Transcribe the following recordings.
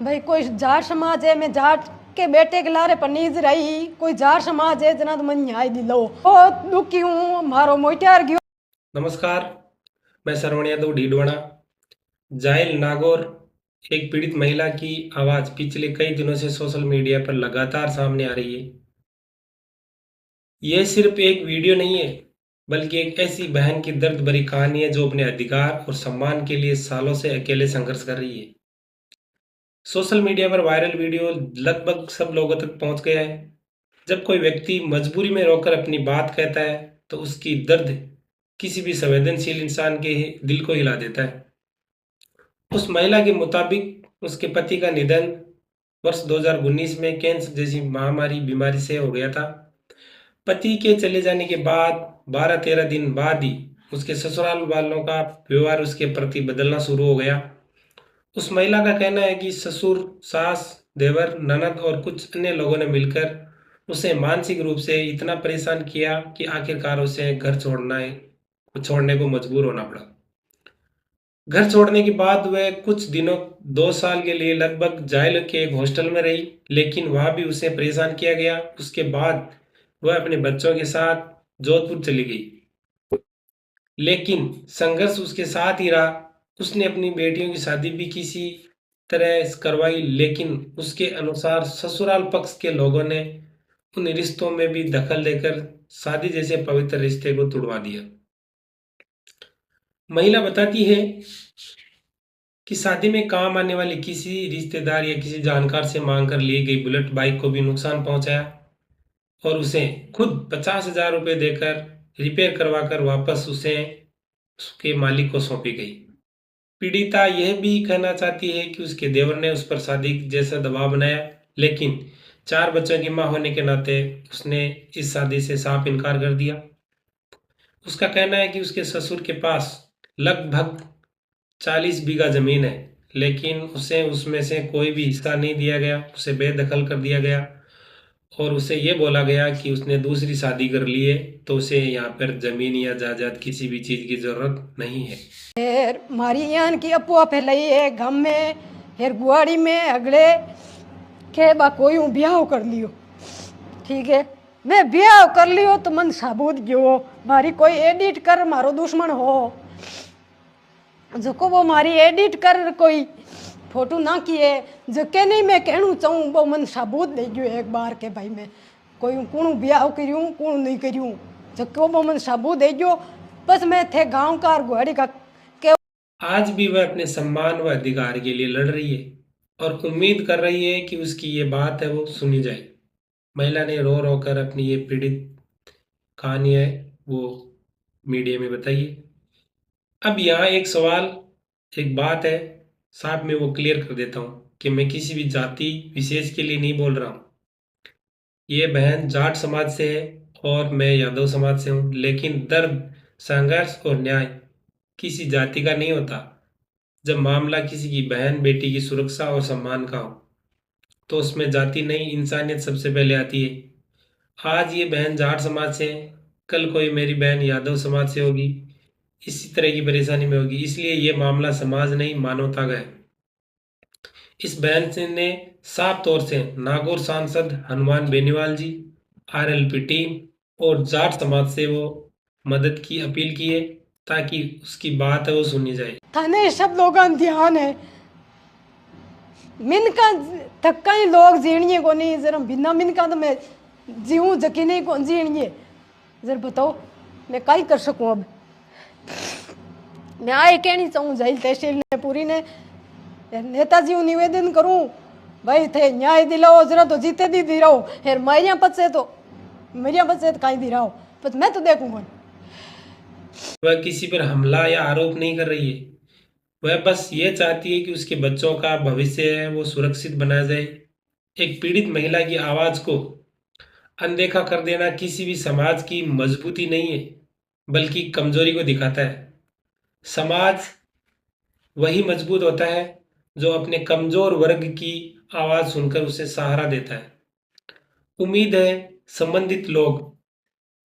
भाई कोई जाट समाज है, मैं जाट के बेटे के लारे पनीज रही, कोई जाट समाज है जना तो मन न्याय दिलो। बहुत दुखी हूँ, मारो मोटियार गयो। नमस्कार। मैं श्रवण यादव ढीडवाना। जाइल नागौर एक पीड़ित महिला की आवाज पिछले कई दिनों से सोशल मीडिया पर लगातार सामने आ रही है। यह सिर्फ एक वीडियो नहीं है, बल्कि एक ऐसी बहन की दर्द भरी कहानी है जो अपने अधिकार और सम्मान के लिए सालों से अकेले संघर्ष कर रही है। सोशल मीडिया पर वायरल वीडियो लगभग सब लोगों तक पहुंच गया है। जब कोई व्यक्ति मजबूरी में रोकर अपनी बात कहता है, तो उसकी दर्द किसी भी संवेदनशील इंसान के दिल को हिला देता है। उस महिला के मुताबिक उसके पति का निधन वर्ष 2019 में कैंसर जैसी महामारी बीमारी से हो गया था। पति के चले जाने के बाद 12-13 दिन बाद ही उसके ससुराल वालों का व्यवहार उसके प्रति बदलना शुरू हो गया। उस महिला का कहना है कि ससुर, सास, देवर, ननद और कुछ अन्य लोगों ने मिलकर उसे मानसिक रूप से इतना परेशान किया कि आखिरकार उसे घर छोड़ने को मजबूर होना पड़ा। घर छोड़ने के बाद वह कुछ दिनों 2 साल के लिए लगभग जाइल के एक हॉस्टल में रही, लेकिन वहां भी उसे परेशान किया गया। उसके बाद वह अपने बच्चों के साथ जोधपुर चली गई, लेकिन संघर्ष उसके साथ ही रहा। उसने अपनी बेटियों की शादी भी किसी तरह करवाई, लेकिन उसके अनुसार ससुराल पक्ष के लोगों ने उन रिश्तों में भी दखल देकर शादी जैसे पवित्र रिश्ते को तुड़वा दिया। महिला बताती है कि शादी में काम आने वाले किसी रिश्तेदार या किसी जानकार से मांग कर ली गई बुलेट बाइक को भी नुकसान पहुंचाया और उसे खुद 50,000 रुपये देकर रिपेयर करवाकर वापस उसे उसके मालिक को सौंपी गई। पीड़िता यह भी कहना चाहती है कि उसके देवर ने उस पर शादी जैसा दबाव बनाया, लेकिन 4 बच्चों की मां होने के नाते उसने इस शादी से साफ इनकार कर दिया। उसका कहना है कि उसके ससुर के पास लगभग 40 बीघा जमीन है, लेकिन उसे उसमें से कोई भी हिस्सा नहीं दिया गया। उसे बेदखल कर दिया गया और उसे ये बोला गया कि उसने दूसरी शादी कर ली है, तो उसे यहाँ पर जमीन या जायदाद किसी भी चीज की जरूरत नहीं है। फिर मारी यान की अफवाह फैलाई है गांव में, फिर गुआड़ी में अगले के बा कोई ब्याह कर लियो। ठीक है, मैं ब्याह कर लियो तो मन साबुत गयो, मारी कोई एडिट कर मारो दुश्मन हो, जो को वो मारी एडिट कर कोई फोटो ना किए, जो के नहीं मैं कहूँ चाहूँ वो मन साबुत दे गयो एक बार के भाई मैं कोई कौन ब्याह करूँ कौन नहीं करूँ, जो को वो मन साबुत दे गयो। बस मैं थे गांव का और गुआड़ी का के। आज भी वह अपने सम्मान व अधिकार के लिए लड़ रही है और उम्मीद कर रही है कि उसकी ये बात है वो सुनी जाए। महिला ने रो रो कर अपनी ये पीड़ित कहानी है वो मीडिया में बताई है। अब यहाँ एक सवाल, एक बात है, साहब मैं वो क्लियर कर देता हूँ कि मैं किसी भी जाति विशेष के लिए नहीं बोल रहा हूँ। ये बहन जाट समाज से है और मैं यादव समाज से हूँ, लेकिन दर्द, संघर्ष और न्याय किसी जाति का नहीं होता। जब मामला किसी की बहन बेटी की सुरक्षा और सम्मान का हो, तो उसमें जाति नहीं, इंसानियत सबसे पहले आती है। आज ये बहन जाट समाज से है, कल कोई मेरी बहन यादव समाज से होगी, इसी तरह की परेशानी में होगी। इसलिए ये मामला समाज नहीं, मानवता का है। इस बहन से ने साफ तौर से नागौर सांसद हनुमान बेनीवाल जी, आरएलपी टीम और जाट समाज से वो मदद की अपील की है, ताकि उसकी बात है वो सुनी जाए। थाने सब लोग ध्यान है, मिनका तक कई लोग जीणिए को नहीं, जरा बिना मिनका तो मैं जीऊँ जकी नहीं कौन जीणिए, जरा बताओ मैं कई कर सकूँ। अब मैं आए कहनी चाहूँ जेल तहसील ने पूरी ने नेताजी को निवेदन करूँ, भाई थे न्याय दिलाओ, जरा तो जीते दी दिलाओ, फिर मेरिया पचे तो कहीं दिलाओ, पर मैं तो देखूंगा। वह किसी पर हमला या आरोप नहीं कर रही है, वह बस ये चाहती है कि उसके बच्चों का भविष्य है वो सुरक्षित बनाया जाए। एक पीड़ित महिला की आवाज को अनदेखा कर देना किसी भी समाज की मजबूती नहीं है, बल्कि कमजोरी को दिखाता है। समाज वही मजबूत होता है जो अपने कमजोर वर्ग की आवाज सुनकर उसे सहारा देता है। उम्मीद है संबंधित लोग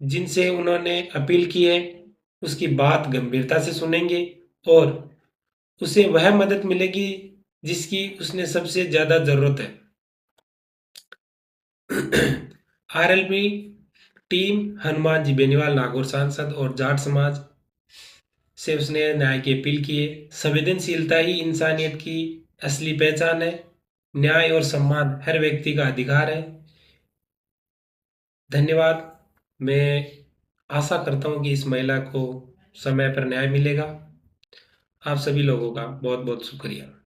जिनसे उन्होंने अपील की है उसकी बात गंभीरता से सुनेंगे और उसे वह मदद मिलेगी जिसकी उसने सबसे ज्यादा जरूरत है। आरएलपी टीम हनुमान जी बेनीवाल नागौर सांसद और जाट समाज से उसने न्याय की अपील की है। संवेदनशीलता ही इंसानियत की असली पहचान है। न्याय और सम्मान हर व्यक्ति का अधिकार है। धन्यवाद। मैं आशा करता हूँ कि इस महिला को समय पर न्याय मिलेगा। आप सभी लोगों का बहुत बहुत शुक्रिया।